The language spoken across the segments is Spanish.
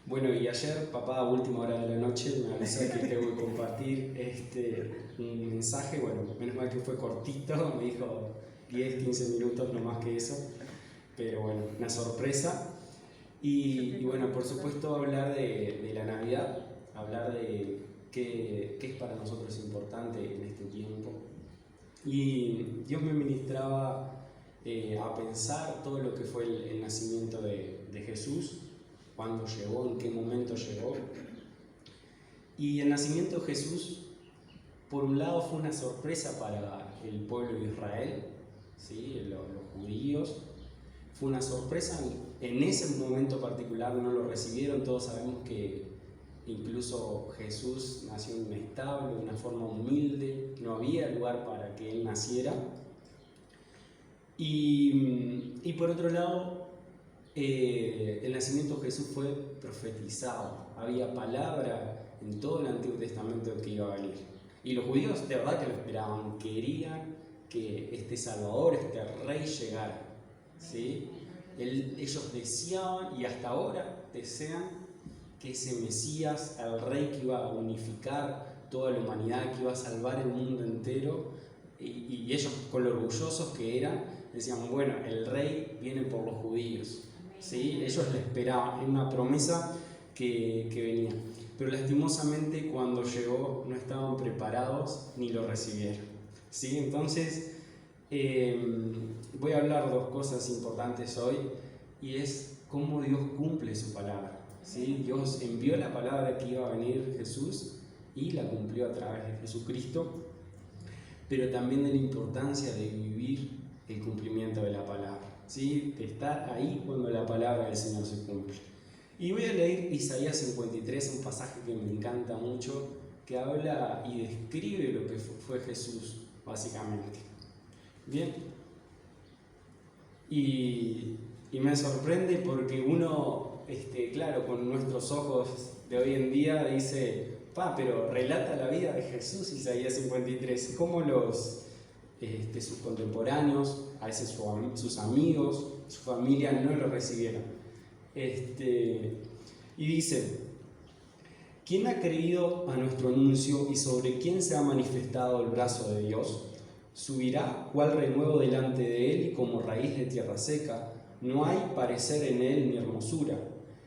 Bueno, y ayer, papá, a última hora de la noche, me avisó que tengo que compartir un mensaje. Bueno, menos mal que fue cortito, me dijo 10, 15 minutos, no más que eso. Pero bueno, una sorpresa. Y bueno, por supuesto, hablar de la Navidad, hablar de qué es para nosotros importante en este tiempo. Y Dios me ministraba a pensar todo lo que fue el nacimiento de Jesús, cuándo llegó, en qué momento llegó. Y el nacimiento de Jesús, por un lado, fue una sorpresa para el pueblo de Israel, ¿sí? los judíos. Fue una sorpresa, en ese momento particular no lo recibieron. Todos sabemos que incluso Jesús nació en un establo, de una forma humilde, no había lugar para que él naciera. Y por otro lado, el nacimiento de Jesús fue profetizado. Había palabra en todo el Antiguo Testamento que iba a venir. Y los judíos de verdad que lo esperaban, querían que este Salvador, este Rey llegara, ¿sí? Ellos deseaban, y hasta ahora desean, que ese Mesías, el Rey que iba a unificar toda la humanidad, que iba a salvar el mundo entero, y ellos, con lo orgullosos que eran, decían, bueno, el Rey viene por los judíos, ¿sí? Ellos le esperaban, era una promesa que venía. Pero lastimosamente cuando llegó no estaban preparados ni lo recibieron, ¿sí? Entonces voy a hablar dos cosas importantes hoy, y es cómo Dios cumple su palabra, ¿sí? Dios envió la palabra que iba a venir Jesús y la cumplió a través de Jesucristo, pero también de la importancia de vivir el cumplimiento de la palabra, ¿sí? De estar ahí cuando la palabra del Señor se cumple. Y voy a leer Isaías 53, un pasaje que me encanta mucho, que habla y describe lo que fue Jesús, básicamente. Bien, y me sorprende porque uno, claro, con nuestros ojos de hoy en día dice, pero relata la vida de Jesús, Isaías 53, cómo sus contemporáneos, a veces sus amigos, su familia no lo recibieron. Y dice, ¿quién ha creído a nuestro anuncio y sobre quién se ha manifestado el brazo de Dios? Subirá cual renuevo delante de él y como raíz de tierra seca. No hay parecer en él ni hermosura.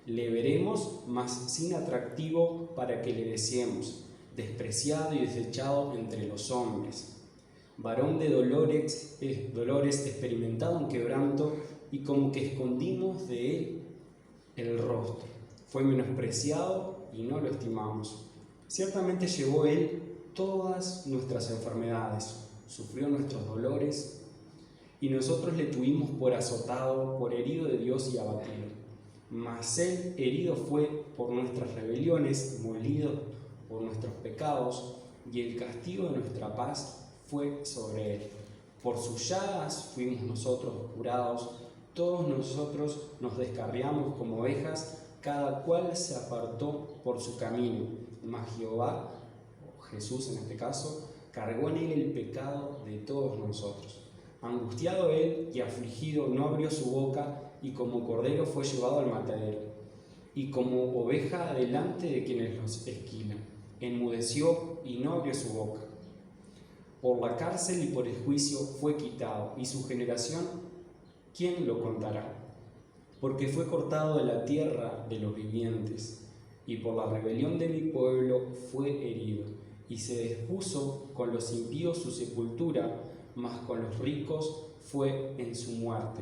Le veremos, mas sin atractivo para que le deseemos, despreciado y desechado entre los hombres. Varón de dolores, experimentado en quebranto, y como que escondimos de él el rostro. Fue menospreciado y no lo estimamos. Ciertamente llevó él todas nuestras enfermedades, sufrió nuestros dolores, y nosotros le tuvimos por azotado, por herido de Dios y abatido. Mas él herido fue por nuestras rebeliones, molido por nuestros pecados, y el castigo de nuestra paz fue sobre él. Por sus llagas fuimos nosotros curados. Todos nosotros nos descarriamos como ovejas, cada cual se apartó por su camino. Mas Jehová, o Jesús en este caso, cargó en él el pecado de todos nosotros. Angustiado él y afligido, no abrió su boca, y como cordero fue llevado al matadero, y como oveja delante de quienes los esquilan. Enmudeció y no abrió su boca. Por la cárcel y por el juicio fue quitado, y su generación, ¿quién lo contará? Porque fue cortado de la tierra de los vivientes, y por la rebelión de mi pueblo fue herido. Y se dispuso con los impíos su sepultura, mas con los ricos fue en su muerte.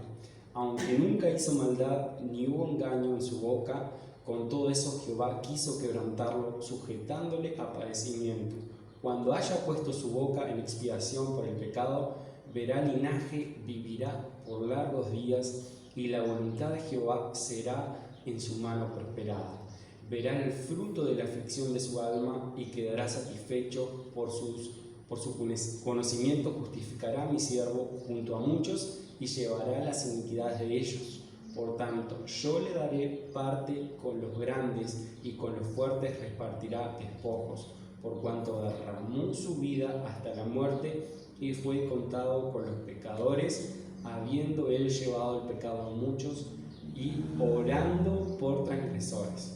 Aunque nunca hizo maldad, ni hubo engaño en su boca, con todo eso Jehová quiso quebrantarlo, sujetándole a padecimiento. Cuando haya puesto su boca en expiación por el pecado, verá linaje, vivirá por largos días, y la voluntad de Jehová será en su mano prosperada. Verá el fruto de la aflicción de su alma y quedará satisfecho por su conocimiento. Justificará a mi siervo junto a muchos y llevará las iniquidades de ellos. Por tanto, yo le daré parte con los grandes y con los fuertes repartirá despojos, por cuanto derramó su vida hasta la muerte y fue contado con los pecadores, habiendo él llevado el pecado a muchos y orando por transgresores.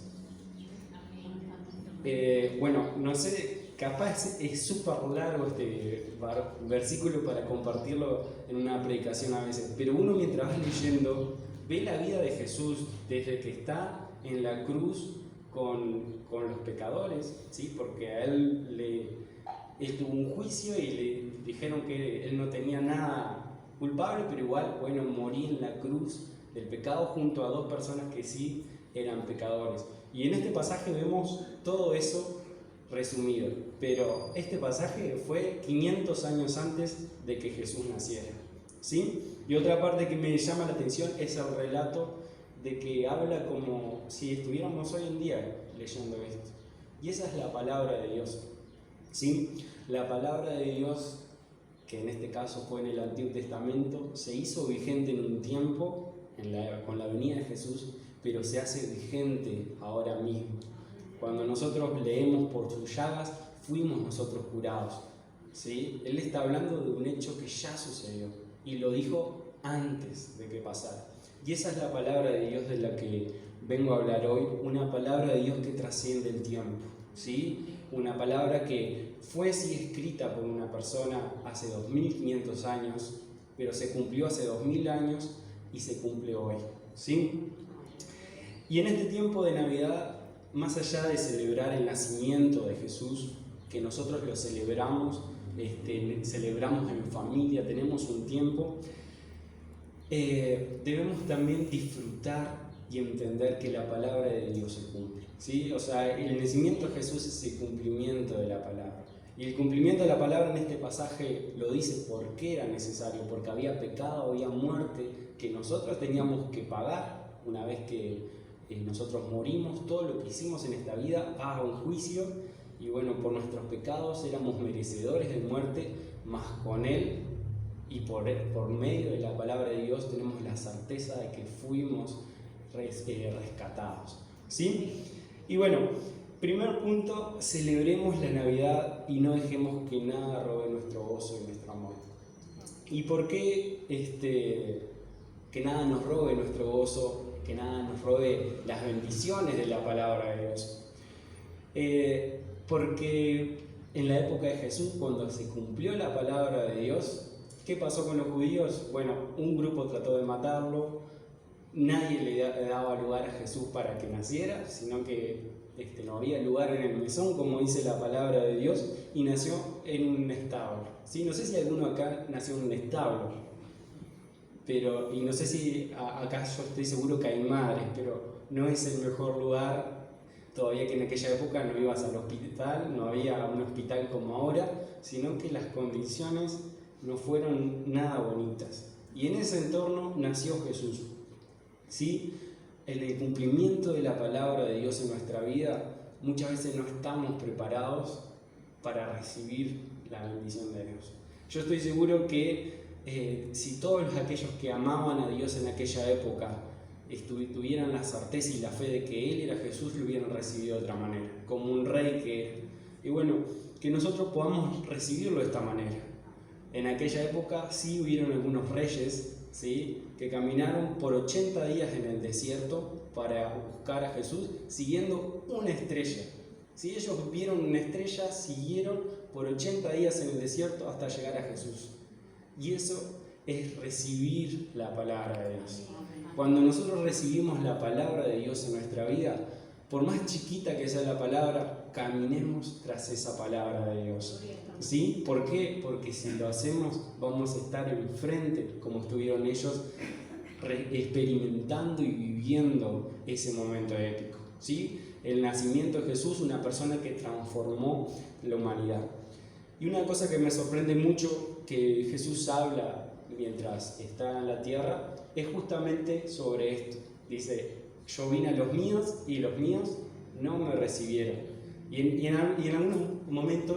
Bueno, no sé, capaz es súper largo este versículo para compartirlo en una predicación a veces, pero uno mientras va leyendo ve la vida de Jesús desde que está en la cruz con los pecadores, ¿sí? Porque a él tuvo un juicio y le dijeron que él no tenía nada culpable, pero igual, bueno, morí en la cruz del pecado junto a dos personas que sí eran pecadores. Y en este pasaje vemos todo eso resumido, pero este pasaje fue 500 años antes de que Jesús naciera, ¿sí? Y otra parte que me llama la atención es el relato de que habla como si estuviéramos hoy en día leyendo esto. Y esa es la palabra de Dios, ¿sí? La palabra de Dios, que en este caso fue en el Antiguo Testamento, se hizo vigente en un tiempo, con la venida de Jesús, pero se hace vigente ahora mismo. Cuando nosotros leemos por sus llagas, fuimos nosotros curados, ¿sí? Él está hablando de un hecho que ya sucedió y lo dijo antes de que pasara. Y esa es la palabra de Dios de la que vengo a hablar hoy, una palabra de Dios que trasciende el tiempo, ¿sí? Una palabra que fue sí escrita por una persona hace 2500 años, pero se cumplió hace 2000 años y se cumple hoy, ¿sí? Y en este tiempo de Navidad, más allá de celebrar el nacimiento de Jesús, que nosotros lo celebramos, celebramos en familia, tenemos un tiempo, debemos también disfrutar y entender que la palabra de Dios se cumple, ¿sí? O sea, el nacimiento de Jesús es el cumplimiento de la palabra. Y el cumplimiento de la palabra en este pasaje lo dice porque era necesario, porque había pecado, había muerte, que nosotros teníamos que pagar una vez que nosotros morimos. Todo lo que hicimos en esta vida paga un juicio, y bueno, por nuestros pecados éramos merecedores de muerte, mas con Él y por medio de la palabra de Dios tenemos la certeza de que fuimos rescatados, ¿sí? Y bueno, primer punto, celebremos la Navidad y no dejemos que nada robe nuestro gozo y nuestro amor. ¿Y por qué que nada nos robe nuestro gozo, que nada nos robe las bendiciones de la palabra de Dios? Porque en la época de Jesús, cuando se cumplió la palabra de Dios, ¿qué pasó con los judíos? Bueno, un grupo trató de matarlo, nadie le daba lugar a Jesús para que naciera, sino que no había lugar en el mesón, como dice la palabra de Dios, y nació en un establo, ¿sí? No sé si alguno acá nació en un establo, y no sé si acá yo estoy seguro que hay madres, pero no es el mejor lugar. Todavía que en aquella época no ibas al hospital, no había un hospital como ahora, sino que las condiciones no fueron nada bonitas. Y en ese entorno nació Jesús, ¿sí? En el cumplimiento de la palabra de Dios en nuestra vida, muchas veces no estamos preparados para recibir la bendición de Dios. Yo estoy seguro que si todos aquellos que amaban a Dios en aquella época tuvieran la certeza y la fe de que Él era Jesús, lo hubieran recibido de otra manera, como un rey que era. Y bueno, que nosotros podamos recibirlo de esta manera. En aquella época sí hubieron algunos reyes, ¿sí?, que caminaron por 80 días en el desierto para buscar a Jesús, siguiendo una estrella. Si ellos vieron una estrella, siguieron por 80 días en el desierto hasta llegar a Jesús. Y eso es recibir la palabra de Dios. Cuando nosotros recibimos la palabra de Dios en nuestra vida, por más chiquita que sea la palabra, caminemos tras esa palabra de Dios, ¿sí? ¿Por qué? Porque si lo hacemos, vamos a estar enfrente, como estuvieron ellos, experimentando y viviendo ese momento épico, ¿sí? El nacimiento de Jesús, una persona que transformó la humanidad. Y una cosa que me sorprende mucho, que Jesús habla mientras está en la tierra, es justamente sobre esto. Dice, yo vine a los míos y los míos no me recibieron. Y en algunos momentos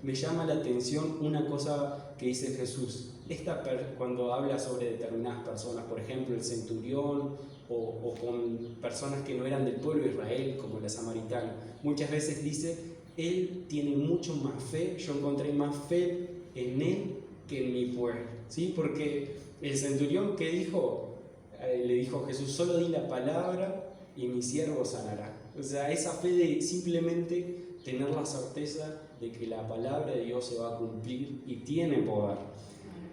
me llama la atención una cosa que dice Jesús. Cuando habla sobre determinadas personas, por ejemplo el centurión o con personas que no eran del pueblo de Israel, como la samaritana, muchas veces dice, él tiene mucho más fe, yo encontré más fe en él que en mi pueblo, ¿sí? Porque el centurión que dijo, le dijo a Jesús, solo di la palabra y mi siervo sanará. O sea, esa fe de simplemente tener la certeza de que la palabra de Dios se va a cumplir y tiene poder.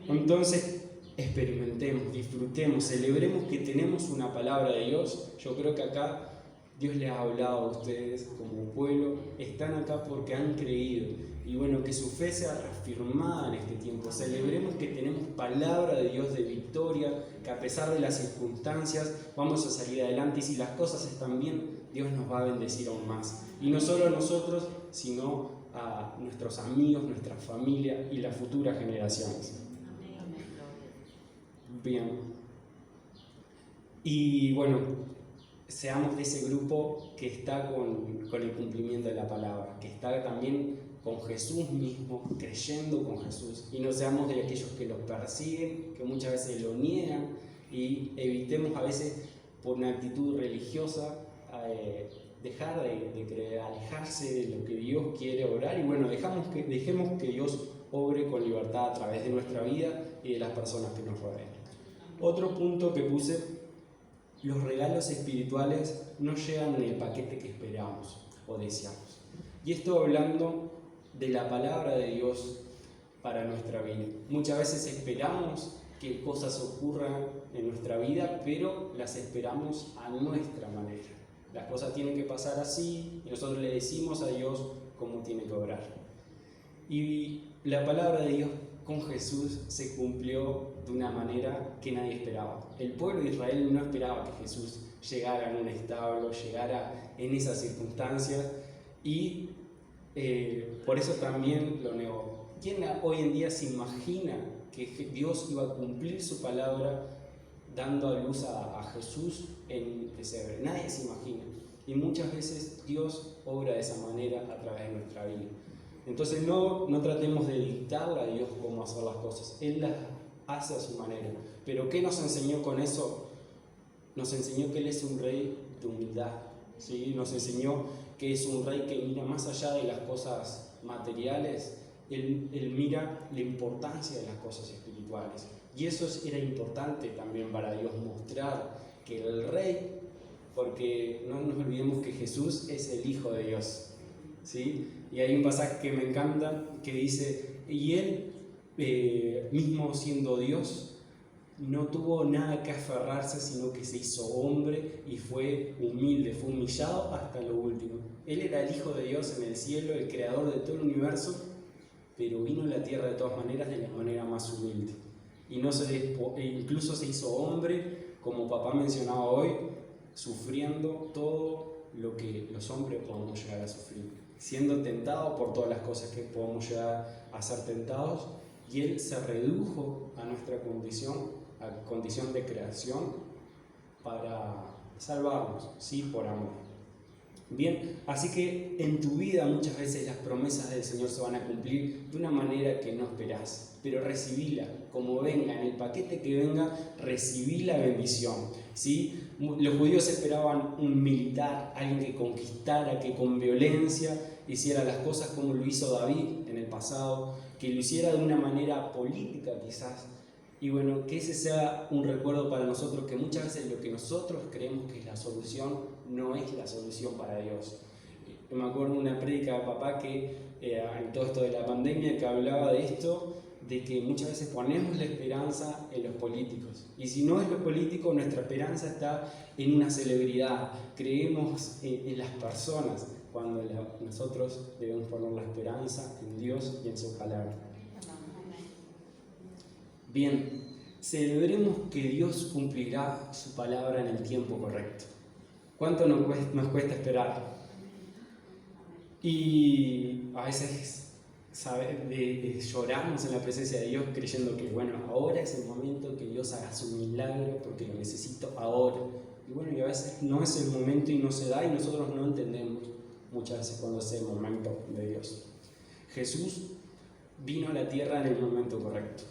Entonces, experimentemos, disfrutemos, celebremos que tenemos una palabra de Dios. Yo creo que acá Dios les ha hablado a ustedes como pueblo, están acá porque han creído. Y bueno, que su fe sea reafirmada en este tiempo. Celebremos que tenemos palabra de Dios de victoria, que a pesar de las circunstancias vamos a salir adelante y si las cosas están bien, Dios nos va a bendecir aún más. Y no solo a nosotros, sino a nuestros amigos, nuestra familia y las futuras generaciones. Bien. Y bueno, seamos de ese grupo que está con el cumplimiento de la palabra, que está también con Jesús mismo, creyendo con Jesús, y no seamos de aquellos que los persiguen, que muchas veces lo niegan, y evitemos a veces por una actitud religiosa dejar de creer, alejarse de lo que Dios quiere obrar, y bueno, dejemos que Dios obre con libertad a través de nuestra vida y de las personas que nos rodean. Otro punto que puse: los regalos espirituales no llegan en el paquete que esperamos o deseamos. Y esto hablando de la palabra de Dios para nuestra vida. Muchas veces esperamos que cosas ocurran en nuestra vida, pero las esperamos a nuestra manera. Las cosas tienen que pasar así y nosotros le decimos a Dios cómo tiene que obrar. Y la palabra de Dios con Jesús se cumplió de una manera que nadie esperaba. El pueblo de Israel no esperaba que Jesús llegara en un establo, llegara en esas circunstancias, y por eso también lo negó. ¿Quién hoy en día se imagina que Dios iba a cumplir su palabra dando a luz a Jesús en un pesebre? Nadie se imagina. Y muchas veces Dios obra de esa manera a través de nuestra vida. Entonces no tratemos de dictarle a Dios cómo hacer las cosas. Él las hace a su manera. Pero ¿qué nos enseñó con eso? Nos enseñó que Él es un rey de humildad, ¿sí? Nos enseñó que es un rey que mira más allá de las cosas materiales. Él mira la importancia de las cosas espirituales. Y eso era importante también para Dios, mostrar que el rey, porque no nos olvidemos que Jesús es el Hijo de Dios, ¿sí? Y hay un pasaje que me encanta que dice: y Él mismo siendo Dios no tuvo nada que aferrarse, sino que se hizo hombre y fue humilde, fue humillado hasta lo último. Él era el Hijo de Dios en el cielo, el creador de todo el universo, pero vino a la tierra de todas maneras de la manera más humilde. Y incluso se hizo hombre, como papá mencionaba hoy, sufriendo todo lo que los hombres podemos llegar a sufrir, siendo tentado por todas las cosas que podemos llegar a ser tentados, y Él se redujo a nuestra condición, a condición de creación, para salvarnos, ¿sí? Por amor. Bien, así que en tu vida muchas veces las promesas del Señor se van a cumplir de una manera que no esperás, pero recibíla como venga, en el paquete que venga, recibí la bendición, ¿sí? Los judíos esperaban un militar, alguien que conquistara, que con violencia hiciera las cosas como lo hizo David en el pasado, que lo hiciera de una manera política quizás. Y bueno, que ese sea un recuerdo para nosotros, que muchas veces lo que nosotros creemos que es la solución no es la solución para Dios. Yo me acuerdo de una prédica de papá que en todo esto de la pandemia, que hablaba de esto, de que muchas veces ponemos la esperanza en los políticos. Y si no es lo político, nuestra esperanza está en una celebridad. Creemos en las personas, cuando nosotros debemos poner la esperanza en Dios y en su palabra. Bien, celebremos que Dios cumplirá su palabra en el tiempo correcto. ¿Cuánto nos cuesta esperar? Y a veces lloramos en la presencia de Dios creyendo que bueno, ahora es el momento que Dios haga su milagro porque lo necesito ahora. Y bueno, y a veces no es el momento y no se da, y nosotros no entendemos muchas veces cuando es el momento de Dios. Jesús vino a la tierra en el momento correcto.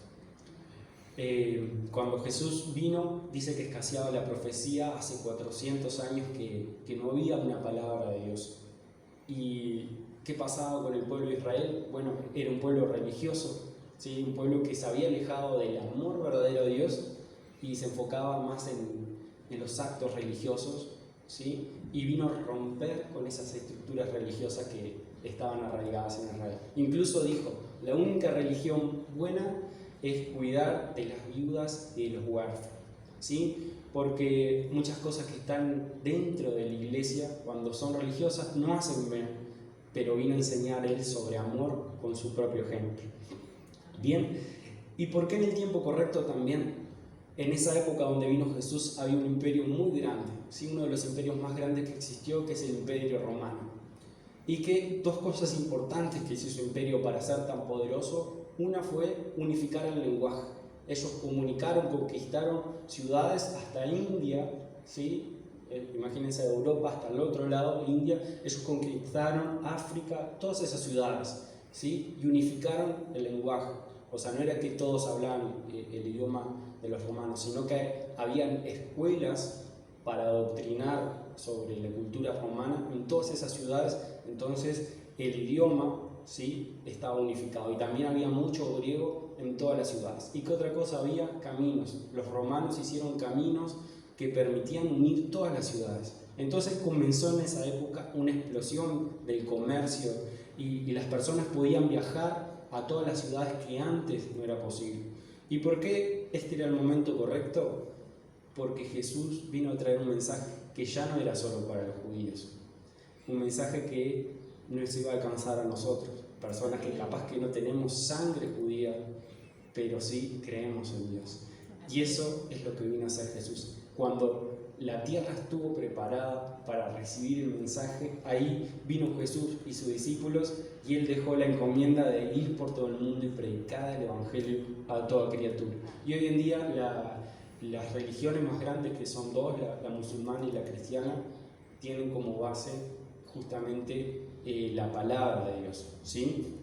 Cuando Jesús vino, dice que escaseaba la profecía hace 400 años que no había una palabra de Dios. ¿Y qué pasaba con el pueblo de Israel? Bueno, era un pueblo religioso, ¿sí? Un pueblo que se había alejado del amor verdadero de Dios y se enfocaba más en los actos religiosos, ¿sí? y vino a romper con esas estructuras religiosas que estaban arraigadas en Israel. Incluso dijo, la única religión buena es cuidar de las viudas y de los huérfanos, ¿sí? Porque muchas cosas que están dentro de la iglesia, cuando son religiosas, no hacen bien, pero vino a enseñar él sobre amor con su propio ejemplo. Bien, ¿y por qué en el tiempo correcto también? En esa época donde vino Jesús había un imperio muy grande, ¿sí? Uno de los imperios más grandes que existió, que es el Imperio Romano. Y que dos cosas importantes que hizo su imperio para ser tan poderoso, una fue unificar el lenguaje. Ellos comunicaron, conquistaron ciudades hasta India, ¿sí? Imagínense de Europa hasta el otro lado, India. Ellos conquistaron África, todas esas ciudades, ¿sí? Y unificaron el lenguaje. O sea, no era que todos hablaban el idioma de los romanos, sino que habían escuelas para adoctrinar sobre la cultura romana en todas esas ciudades. Entonces el idioma, ¿sí?, estaba unificado, y también había mucho griego en todas las ciudades. ¿Y qué otra cosa había? Caminos. Los romanos hicieron caminos que permitían unir todas las ciudades. Entonces comenzó en esa época una explosión del comercio, y las personas podían viajar a todas las ciudades que antes no era posible. ¿Y por qué este era el momento correcto? Porque Jesús vino a traer un mensaje que ya no era solo para los judíos, un mensaje que nos iba a alcanzar a nosotros, personas que capaz que no tenemos sangre judía, pero sí creemos en Dios. Y eso es lo que vino a hacer Jesús. Cuando la tierra estuvo preparada para recibir el mensaje, ahí vino Jesús y sus discípulos, y él dejó la encomienda de ir por todo el mundo y predicar el evangelio a toda criatura. Y hoy en día las religiones más grandes, que son dos, la musulmana y la cristiana, tienen como base justamente la palabra de Dios, ¿sí?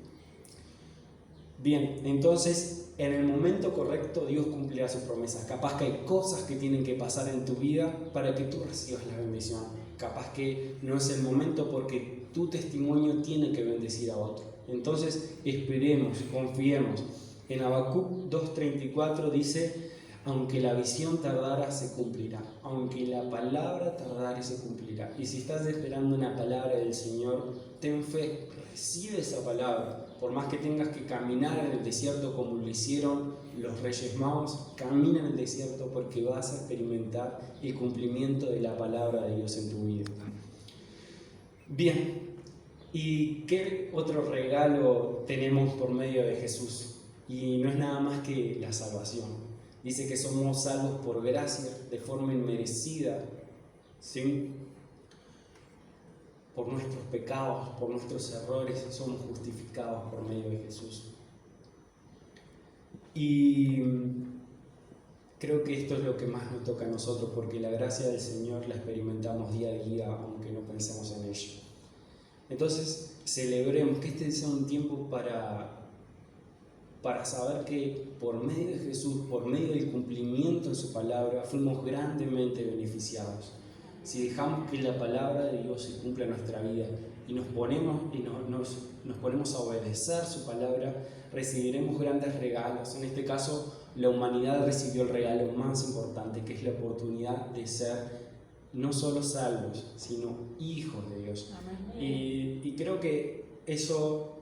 Bien, entonces en el momento correcto Dios cumplirá sus promesas. Capaz que hay cosas que tienen que pasar en tu vida para que tú recibas la bendición. Capaz que no es el momento porque tu testimonio tiene que bendecir a otro. Entonces esperemos, confiemos. En Habacuc 2:34 dice: aunque la visión tardara, se cumplirá. Aunque la palabra tardare, se cumplirá. Y si estás esperando una palabra del Señor, ten fe, recibe esa palabra. Por más que tengas que caminar en el desierto como lo hicieron los Reyes Magos, camina en el desierto, porque vas a experimentar el cumplimiento de la palabra de Dios en tu vida. Bien, ¿y qué otro regalo tenemos por medio de Jesús? Y no es nada más que la salvación. Dice que somos salvos por gracia, de forma inmerecida, ¿sí? Por nuestros pecados, por nuestros errores, somos justificados por medio de Jesús. Y creo que esto es lo que más nos toca a nosotros, porque la gracia del Señor la experimentamos día a día, aunque no pensemos en ello. Entonces, celebremos que este sea un tiempo para saber que por medio de Jesús, por medio del cumplimiento de su palabra, fuimos grandemente beneficiados. Si dejamos que la palabra de Dios se cumpla en nuestra vida y nos ponemos a obedecer su palabra, recibiremos grandes regalos. En este caso, la humanidad recibió el regalo más importante, que es la oportunidad de ser no solo salvos, sino hijos de Dios. Y creo que eso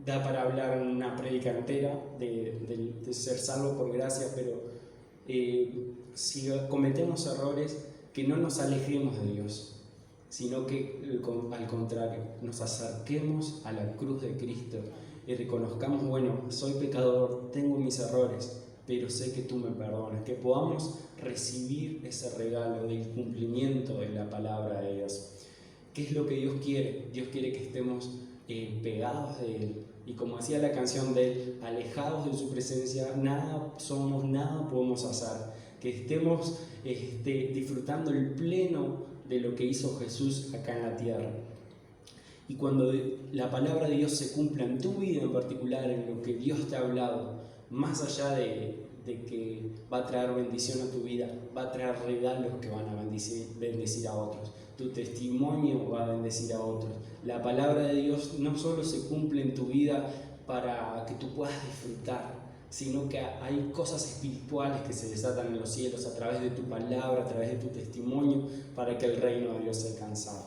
da para hablar una prédica entera de ser salvo por gracia, pero si cometemos errores, que no nos alejemos de Dios, sino que al contrario, nos acerquemos a la cruz de Cristo y reconozcamos: bueno, soy pecador, tengo mis errores, pero sé que tú me perdonas. Que podamos recibir ese regalo del cumplimiento de la palabra de Dios. ¿Qué es lo que Dios quiere? Dios quiere que estemos pegados de Él, y como decía la canción de Él, alejados de su presencia, nada somos, nada podemos hacer. Que estemos disfrutando el pleno de lo que hizo Jesús acá en la tierra. Y cuando la palabra de Dios se cumpla en tu vida en particular, en lo que Dios te ha hablado, más allá de que va a traer bendición a tu vida, va a traer regalos que van a bendecir a otros. Tu testimonio va a bendecir a otros. La palabra de Dios no solo se cumple en tu vida para que tú puedas disfrutar sino que hay cosas espirituales que se desatan en los cielos a través de tu palabra, a través de tu testimonio, para que el reino de Dios sea alcanzado.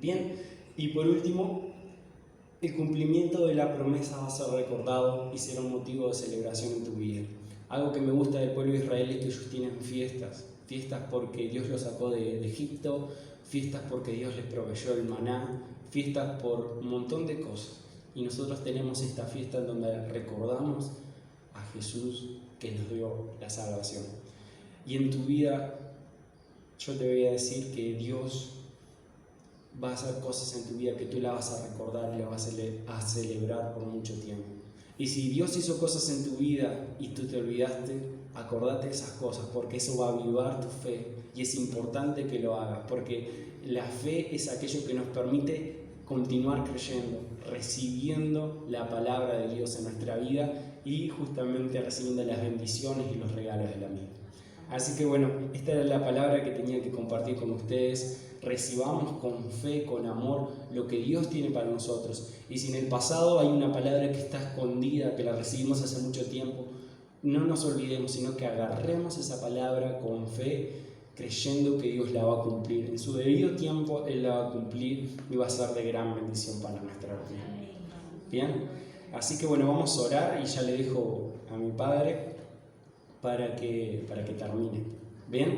Bien, y por último, el cumplimiento de la promesa va a ser recordado y será un motivo de celebración en tu vida. Algo que me gusta del pueblo de Israel es que ellos tienen fiestas porque Dios los sacó de Egipto, fiestas porque Dios les proveyó el maná, fiestas por un montón de cosas. Y nosotros tenemos esta fiesta en donde recordamos a Jesús que nos dio la salvación. Y en tu vida yo te voy a decir que Dios va a hacer cosas en tu vida que tú la vas a recordar y la vas a celebrar por mucho tiempo. Y si Dios hizo cosas en tu vida y tú te olvidaste, acordate de esas cosas, porque eso va a avivar tu fe y es importante que lo hagas, porque la fe es aquello que nos permite continuar creyendo, recibiendo la palabra de Dios en nuestra vida y justamente recibiendo las bendiciones y los regalos de la misma. Así que bueno, esta era la palabra que tenía que compartir con ustedes. Recibamos con fe, con amor, lo que Dios tiene para nosotros. Y si en el pasado hay una palabra que está escondida, que la recibimos hace mucho tiempo, no nos olvidemos, sino que agarremos esa palabra con fe, creyendo que Dios la va a cumplir. En su debido tiempo Él la va a cumplir y va a ser de gran bendición para nuestra vida. Bien, así que bueno, vamos a orar y ya le dejo a mi padre para que termine. Bien.